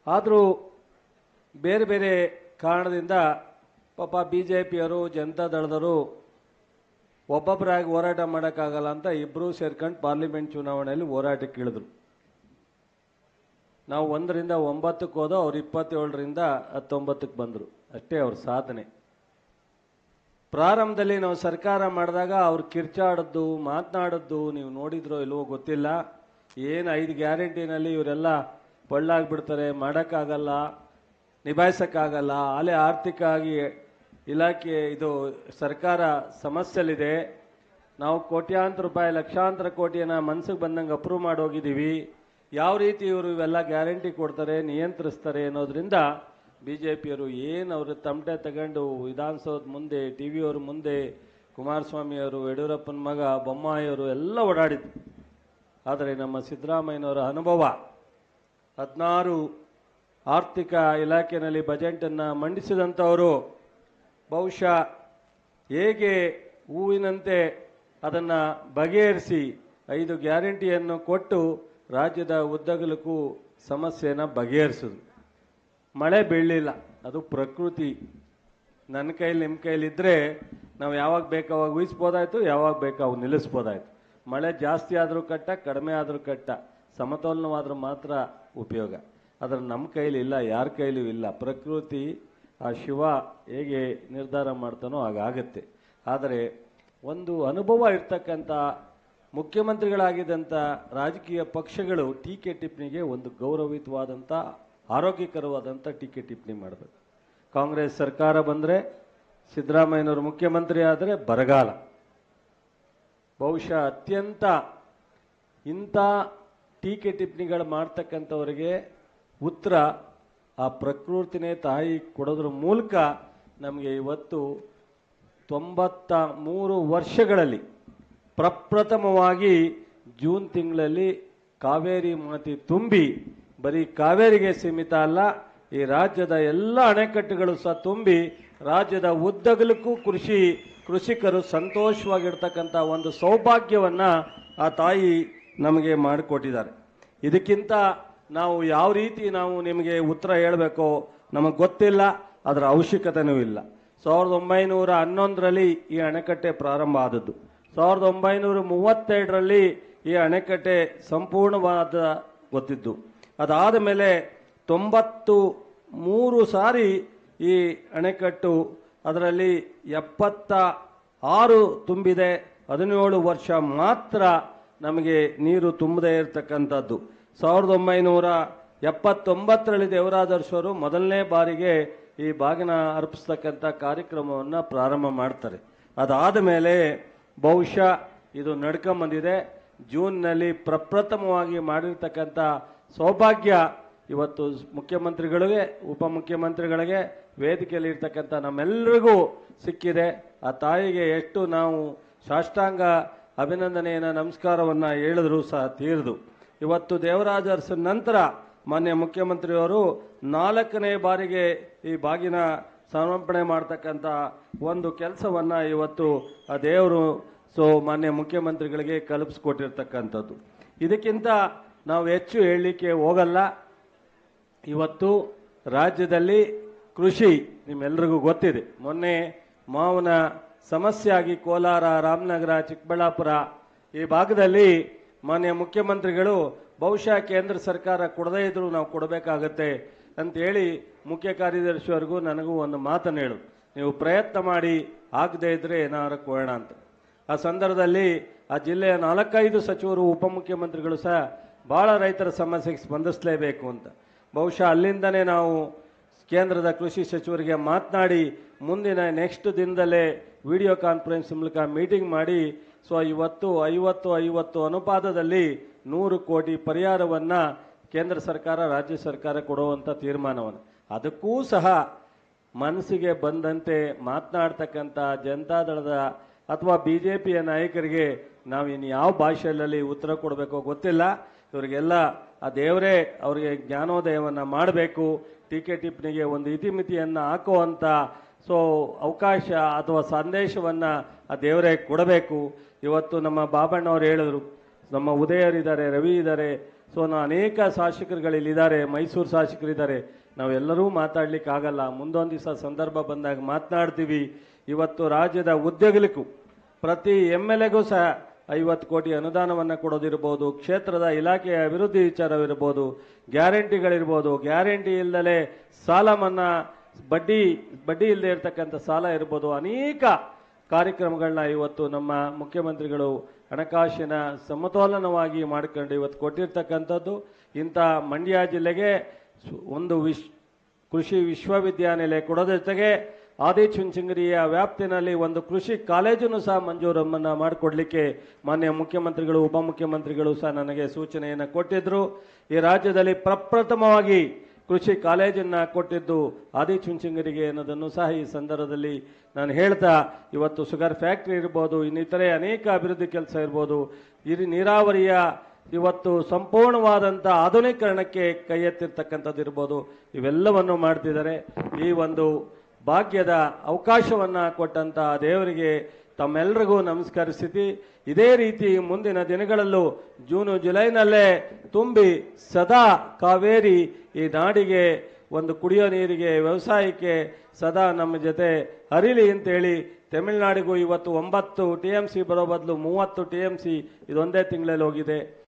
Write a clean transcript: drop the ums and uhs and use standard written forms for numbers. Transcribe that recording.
ಆದರೂ ಬೇರೆ ಬೇರೆ ಕಾರಣದಿಂದ ಪಾಪ BJPಯವರು ಜನತಾದಳದವರು ಒಬ್ಬೊಬ್ಬರಾಗಿ ಹೋರಾಟ ಮಾಡೋಕ್ಕಾಗಲ್ಲ ಅಂತ ಇಬ್ಬರೂ ಸೇರ್ಕೊಂಡು ಪಾರ್ಲಿಮೆಂಟ್ ಚುನಾವಣೆಯಲ್ಲಿ ಹೋರಾಟಕ್ಕೆ ಇಳಿದ್ರು. ನಾವು 1ರಿಂದ 9ಕ್ಕೆ ಹೋದೋ, ಅವ್ರು 27ರಿಂದ 19ಕ್ಕೆ ಬಂದರು. ಅಷ್ಟೇ ಅವ್ರ ಸಾಧನೆ. ಪ್ರಾರಂಭದಲ್ಲಿ ನಾವು ಸರ್ಕಾರ ಮಾಡಿದಾಗ ಅವ್ರು ಕಿರ್ಚಾಡದ್ದು ಮಾತನಾಡದ್ದು ನೀವು ನೋಡಿದ್ರೋ ಇಲ್ವೋ ಗೊತ್ತಿಲ್ಲ. ಏನು 5 ಗ್ಯಾರಂಟಿನಲ್ಲಿ ಇವರೆಲ್ಲ ಪಳ್ಳಾಗ್ಬಿಡ್ತಾರೆ, ಮಾಡೋಕ್ಕಾಗಲ್ಲ, ನಿಭಾಯಿಸೋಕ್ಕಾಗಲ್ಲ, ಅಲ್ಲೇ ಆರ್ಥಿಕ ಆಗಿ ಇಲಾಖೆ ಇದು ಸರ್ಕಾರ ಸಮಸ್ಯೆಲಿದೆ, ನಾವು ಕೋಟ್ಯಾಂತರ ರೂಪಾಯಿ ಲಕ್ಷಾಂತರ ಕೋಟಿಯನ್ನು ಮನಸ್ಸಿಗೆ ಬಂದಂಗೆ ಅಪ್ರೂವ್ ಮಾಡಿ ಹೋಗಿದ್ದೀವಿ, ಯಾವ ರೀತಿ ಇವರು ಇವೆಲ್ಲ ಗ್ಯಾರಂಟಿ ಕೊಡ್ತಾರೆ ನಿಯಂತ್ರಿಸ್ತಾರೆ ಅನ್ನೋದ್ರಿಂದ BJPಯವರು ಏನು ಅವರು ತಮಟೆ ತಗೊಂಡು ವಿಧಾನಸೌಧ ಮುಂದೆ TV ಅವ್ರ ಮುಂದೆ ಕುಮಾರಸ್ವಾಮಿಯವರು, ಯಡಿಯೂರಪ್ಪನ ಮಗ ಬೊಮ್ಮಾಯಿಯವರು ಎಲ್ಲ ಓಡಾಡಿದ್ರು. ಆದರೆ ನಮ್ಮ ಸಿದ್ದರಾಮಯ್ಯನವರ ಅನುಭವ 16 ಆರ್ಥಿಕ ಇಲಾಖೆಯಲ್ಲಿ ಬಜೆಟನ್ನು ಮಂಡಿಸಿದಂಥವರು ಬಹುಶಃ ಹೇಗೆ ಹೂವಿನಂತೆ ಅದನ್ನು ಬಗೆಹರಿಸಿ 5 ಗ್ಯಾರಂಟಿಯನ್ನು ಕೊಟ್ಟು ರಾಜ್ಯದ ಉದ್ದಗಲಕ್ಕೂ ಸಮಸ್ಯೆನ ಬಗೆಹರಿಸಿದ್ರು. ಮಳೆ ಬೀಳಲಿಲ್ಲ, ಅದು ಪ್ರಕೃತಿ. ನನ್ನ ಕೈಲಿ ನಿಮ್ಮ ಕೈಲಿದ್ದರೆ ನಾವು ಯಾವಾಗ ಬೇಕಾವಾಗ ಊಹಿಸ್ಬೋದಾಯ್ತು, ಯಾವಾಗ ಬೇಕಾವಾಗ ನಿಲ್ಲಿಸ್ಬೋದಾಯ್ತು. ಮಳೆ ಜಾಸ್ತಿ ಆದರೂ ಕಟ್ಟ, ಕಡಿಮೆ ಆದರೂ ಕಟ್ಟ, ಸಮತೋಲನವಾದರೂ ಮಾತ್ರ ಉಪಯೋಗ. ಆದರೆ ನಮ್ಮ ಕೈಲಿ ಇಲ್ಲ, ಯಾರ ಕೈಲೂ ಇಲ್ಲ. ಪ್ರಕೃತಿ ಆ ಶಿವ ಹೇಗೆ ನಿರ್ಧಾರ ಮಾಡ್ತಾನೋ ಹಾಗಾಗತ್ತೆ. ಆದರೆ ಒಂದು ಅನುಭವ ಇರ್ತಕ್ಕಂಥ ಮುಖ್ಯಮಂತ್ರಿಗಳಾಗಿದ್ದಂಥ ರಾಜಕೀಯ ಪಕ್ಷಗಳು ಟೀಕೆ ಟಿಪ್ಪಣಿಗೆ ಒಂದು ಗೌರವಯುತವಾದಂಥ ಆರೋಗ್ಯಕರವಾದಂಥ ಟೀಕೆ ಟಿಪ್ಪಣಿ ಮಾಡಬೇಕು. ಕಾಂಗ್ರೆಸ್ ಸರ್ಕಾರ ಬಂದರೆ, ಸಿದ್ದರಾಮಯ್ಯನವರು ಮುಖ್ಯಮಂತ್ರಿ ಆದರೆ ಬರಗಾಲ. ಬಹುಶಃ ಅತ್ಯಂತ ಇಂಥ ಟೀಕೆ ಟಿಪ್ಪಣಿಗಳು ಮಾಡ್ತಕ್ಕಂಥವರಿಗೆ ಉತ್ತರ ಆ ಪ್ರಕೃತಿನೇ ತಾಯಿ ಕೊಡೋದ್ರ ಮೂಲಕ ನಮಗೆ ಇವತ್ತು 93 ವರ್ಷಗಳಲ್ಲಿ ಪ್ರಪ್ರಥಮವಾಗಿ ಜೂನ್ ತಿಂಗಳಲ್ಲಿ ಕಾವೇರಿ ಮಾತಿ ತುಂಬಿ, ಬರೀ ಕಾವೇರಿಗೆ ಸೀಮಿತ ಅಲ್ಲ, ಈ ರಾಜ್ಯದ ಎಲ್ಲ ಅಣೆಕಟ್ಟುಗಳು ಸಹ ತುಂಬಿ ರಾಜ್ಯದ ಉದ್ದಗಲಕ್ಕೂ ಕೃಷಿಕರು ಸಂತೋಷವಾಗಿರ್ತಕ್ಕಂಥ ಒಂದು ಸೌಭಾಗ್ಯವನ್ನು ಆ ತಾಯಿ ನಮಗೆ ಮಾಡಿಕೊಟ್ಟಿದ್ದಾರೆ. ಇದಕ್ಕಿಂತ ನಾವು ಯಾವ ರೀತಿ ನಾವು ನಿಮಗೆ ಉತ್ತರ ಹೇಳಬೇಕೋ ನಮಗೆ ಗೊತ್ತಿಲ್ಲ, ಅದರ ಅವಶ್ಯಕತೆಯೂ ಇಲ್ಲ. 1911ರಲ್ಲಿ ಈ ಅಣೆಕಟ್ಟೆ ಪ್ರಾರಂಭ ಆದದ್ದು. 1932ರಲ್ಲಿ ಈ ಅಣೆಕಟ್ಟೆ ಸಂಪೂರ್ಣವಾದ ಗೊತ್ತಿದ್ದು. ಅದಾದ ಮೇಲೆ 93 ಸಾರಿ ಈ ಅಣೆಕಟ್ಟು, ಅದರಲ್ಲಿ 76 ತುಂಬಿದೆ. 17 ವರ್ಷ ಮಾತ್ರ ನಮಗೆ ನೀರು ತುಂಬದೇ ಇರತಕ್ಕಂಥದ್ದು. 1979ರಲ್ಲಿ ದೇವರಾಜರಸರು ಮೊದಲನೇ ಬಾರಿಗೆ ಈ ಬಾಗಿನ ಅರ್ಪಿಸ್ತಕ್ಕಂಥ ಕಾರ್ಯಕ್ರಮವನ್ನು ಪ್ರಾರಂಭ ಮಾಡ್ತಾರೆ. ಅದಾದ ಮೇಲೆ ಬಹುಶಃ ಇದು ನಡ್ಕೊಂಬಂದಿದೆ. ಜೂನ್ನಲ್ಲಿ ಪ್ರಪ್ರಥಮವಾಗಿ ಮಾಡಿರ್ತಕ್ಕಂಥ ಸೌಭಾಗ್ಯ ಇವತ್ತು ಮುಖ್ಯಮಂತ್ರಿಗಳಿಗೆ, ಉಪಮುಖ್ಯಮಂತ್ರಿಗಳಿಗೆ, ವೇದಿಕೆಯಲ್ಲಿ ಇರ್ತಕ್ಕಂಥ ನಮ್ಮೆಲ್ಲರಿಗೂ ಸಿಕ್ಕಿದೆ. ಆ ತಾಯಿಗೆ ಎಷ್ಟು ನಾವು ಸಾಷ್ಟಾಂಗ ಅಭಿನಂದನೆಯನ್ನು ನಮಸ್ಕಾರವನ್ನು ಹೇಳಿದ್ರು ಸಹ ತೀರ್ದು. ಇವತ್ತು ದೇವರಾಜ ಅರಸನ ನಂತರ ಮಾನ್ಯ ಮುಖ್ಯಮಂತ್ರಿಯವರು 4ನೇ ಬಾರಿಗೆ ಈ ಬಾಗಿನ ಸಮರ್ಪಣೆ ಮಾಡ್ತಕ್ಕಂಥ ಒಂದು ಕೆಲಸವನ್ನು ಇವತ್ತು ಆ ದೇವರು ಮಾನ್ಯ ಮುಖ್ಯಮಂತ್ರಿಗಳಿಗೆ ಕಲ್ಪಿಸ್ಕೊಟ್ಟಿರ್ತಕ್ಕಂಥದ್ದು. ಇದಕ್ಕಿಂತ ನಾವು ಹೆಚ್ಚು ಹೇಳಲಿಕ್ಕೆ ಹೋಗಲ್ಲ. ಇವತ್ತು ರಾಜ್ಯದಲ್ಲಿ ಕೃಷಿ ನಿಮ್ಮೆಲ್ಲರಿಗೂ ಗೊತ್ತಿದೆ. ಮೊನ್ನೆ ಮಾವಿನ ಸಮಸ್ಯೆ ಆಗಿ ಕೋಲಾರ, ರಾಮನಗರ, ಚಿಕ್ಕಬಳ್ಳಾಪುರ ಈ ಭಾಗದಲ್ಲಿ ಮಾನ್ಯ ಮುಖ್ಯಮಂತ್ರಿಗಳು ಬಹುಶಃ ಕೇಂದ್ರ ಸರ್ಕಾರ ಕೊಡದೇ ಇದ್ರೂ ನಾವು ಕೊಡಬೇಕಾಗತ್ತೆ ಅಂತೇಳಿ ಮುಖ್ಯ ಕಾರ್ಯದರ್ಶಿಯವರೆಗೂ ನನಗೂ ಒಂದು ಮಾತನ್ನು ಹೇಳು, ನೀವು ಪ್ರಯತ್ನ ಮಾಡಿ, ಆಗದೇ ಇದ್ದರೆ ಏನಾರು ಕೊಡೋಣ ಅಂತ. ಆ ಸಂದರ್ಭದಲ್ಲಿ ಆ ಜಿಲ್ಲೆಯ 4-5 ಸಚಿವರು, ಉಪಮುಖ್ಯಮಂತ್ರಿಗಳು ಸಹ ಭಾಳ ರೈತರ ಸಮಸ್ಯೆಗೆ ಸ್ಪಂದಿಸಲೇಬೇಕು ಅಂತ. ಬಹುಶಃ ಅಲ್ಲಿಂದನೇ ನಾವು ಕೇಂದ್ರದ ಕೃಷಿ ಸಚಿವರಿಗೆ ಮಾತನಾಡಿ ಮುಂದಿನ ನೆಕ್ಸ್ಟ್ ದಿನದಲ್ಲೇ ವಿಡಿಯೋ ಕಾನ್ಫರೆನ್ಸ್ ಮೂಲಕ ಮೀಟಿಂಗ್ ಮಾಡಿ ಇವತ್ತು 50-50 ಅನುಪಾತದಲ್ಲಿ 100 ಕೋಟಿ ಪರಿಹಾರವನ್ನು ಕೇಂದ್ರ ಸರ್ಕಾರ, ರಾಜ್ಯ ಸರ್ಕಾರ ಕೊಡುವಂಥ ತೀರ್ಮಾನವನ್ನು, ಅದಕ್ಕೂ ಸಹ ಮನಸ್ಸಿಗೆ ಬಂದಂತೆ ಮಾತನಾಡ್ತಕ್ಕಂಥ ಜನತಾದಳದ ಅಥವಾ BJPಯ ನಾಯಕರಿಗೆ ನಾವು ಇನ್ನು ಯಾವ ಭಾಷೆಯಲ್ಲಿ ಉತ್ತರ ಕೊಡಬೇಕೋ ಗೊತ್ತಿಲ್ಲ. ಇವರಿಗೆಲ್ಲ ಆ ದೇವರೇ ಅವರಿಗೆ ಜ್ಞಾನೋದಯವನ್ನು ಮಾಡಬೇಕು. ಟೀಕೆ ಟಿಪ್ಪಣಿಗೆ ಒಂದು ಇತಿಮಿತಿಯನ್ನು ಹಾಕುವಂಥ ಅವಕಾಶ ಅಥವಾ ಸಂದೇಶವನ್ನು ಆ ದೇವರೇ ಕೊಡಬೇಕು. ಇವತ್ತು ನಮ್ಮ ಬಾಬಣ್ಣವ್ರು ಹೇಳಿದ್ರು, ನಮ್ಮ ಉದಯರಿದ್ದಾರೆ, ರವಿ ಇದ್ದಾರೆ, ಸೊ ಅನೇಕ ಶಾಸಕರುಗಳಿಲ್ಲಿದ್ದಾರೆ, ಮೈಸೂರು ಶಾಸಕರಿದ್ದಾರೆ, ನಾವೆಲ್ಲರೂ ಮಾತಾಡ್ಲಿಕ್ಕೆ ಆಗಲ್ಲ. ಮುಂದೊಂದು ದಿವಸ ಸಂದರ್ಭ ಬಂದಾಗ ಮಾತನಾಡ್ತೀವಿ. ಇವತ್ತು ರಾಜ್ಯದ ಉದ್ಯೋಗಕ್ಕೂ ಪ್ರತಿ MLAಗೂ ಸಹ 50 ಕೋಟಿ ಅನುದಾನವನ್ನು ಕೊಡೋದಿರ್ಬೋದು, ಕ್ಷೇತ್ರದ ಇಲಾಖೆಯ ಅಭಿವೃದ್ಧಿ ವಿಚಾರವಿರ್ಬೋದು, ಗ್ಯಾರಂಟಿಗಳಿರ್ಬೋದು, ಗ್ಯಾರಂಟಿ ಇಲ್ಲದೆ ಸಾಲ ಮನ್ನಾ, ಬಡ್ಡಿ ಇಲ್ಲದೆ ಇರತಕ್ಕಂಥ ಸಾಲ ಇರ್ಬೋದು, ಅನೇಕ ಕಾರ್ಯಕ್ರಮಗಳನ್ನ ಇವತ್ತು ನಮ್ಮ ಮುಖ್ಯಮಂತ್ರಿಗಳು ಹಣಕಾಸಿನ ಸಮತೋಲನವಾಗಿ ಮಾಡಿಕೊಂಡು ಇವತ್ತು ಕೊಟ್ಟಿರ್ತಕ್ಕಂಥದ್ದು. ಇಂಥ ಮಂಡ್ಯ ಜಿಲ್ಲೆಗೆ ಒಂದು ಕೃಷಿ ವಿಶ್ವವಿದ್ಯಾನಿಲಯ ಕೊಡೋದ್ರ ಜೊತೆಗೆ ಆದಿಚುಂಚನಗಿರಿಯ ವ್ಯಾಪ್ತಿನಲ್ಲಿ ಒಂದು ಕೃಷಿ ಕಾಲೇಜನ್ನು ಸಹ ಮಂಜೂರನ್ನು ಮಾಡಿಕೊಡ್ಲಿಕ್ಕೆ ಮಾನ್ಯ ಮುಖ್ಯಮಂತ್ರಿಗಳು, ಉಪಮುಖ್ಯಮಂತ್ರಿಗಳು ಸಹ ನನಗೆ ಸೂಚನೆಯನ್ನು ಕೊಟ್ಟಿದ್ದರು. ಈ ರಾಜ್ಯದಲ್ಲಿ ಪ್ರಪ್ರಥಮವಾಗಿ ಕೃಷಿ ಕಾಲೇಜನ್ನು ಕೊಟ್ಟಿದ್ದು ಆದಿಚುಂಚನಗಿರಿಗೆ ಅನ್ನೋದನ್ನು ಸಹ ಈ ಸಂದರ್ಭದಲ್ಲಿ ನಾನು ಹೇಳ್ತಾ, ಇವತ್ತು ಶುಗರ್ ಫ್ಯಾಕ್ಟ್ರಿ ಇರ್ಬೋದು, ಇನ್ನಿತರೆ ಅನೇಕ ಅಭಿವೃದ್ಧಿ ಕೆಲಸ ಇರ್ಬೋದು, ನೀರಾವರಿಯ ಇವತ್ತು ಸಂಪೂರ್ಣವಾದಂಥ ಆಧುನೀಕರಣಕ್ಕೆ ಕೈ ಎತ್ತಿರ್ತಕ್ಕಂಥದ್ದು ಇರ್ಬೋದು, ಇವೆಲ್ಲವನ್ನು ಮಾಡ್ತಿದ್ದಾರೆ. ಈ ಒಂದು ಭಾಗ್ಯದ ಅವಕಾಶವನ್ನು ಕೊಟ್ಟಂಥ ದೇವರಿಗೆ ತಮ್ಮೆಲ್ಲರಿಗೂ ನಮಸ್ಕರಿಸಿ, ಇದೇ ರೀತಿ ಮುಂದಿನ ದಿನಗಳಲ್ಲೂ ಜೂನು ಜುಲೈನಲ್ಲೇ ತುಂಬಿ ಸದಾ ಕಾವೇರಿ ಈ ನಾಡಿಗೆ ಒಂದು ಕುಡಿಯೋ ನೀರಿಗೆ, ವ್ಯವಸಾಯಕ್ಕೆ ಸದಾ ನಮ್ಮ ಜೊತೆ ಹರಿಲಿ ಅಂತೇಳಿ, ತಮಿಳುನಾಡಿಗೂ ಇವತ್ತು 9 TMC ಬರೋ ಬದಲು 30 TMC ಇದೊಂದೇ ತಿಂಗಳಲ್ಲಿ ಹೋಗಿದೆ.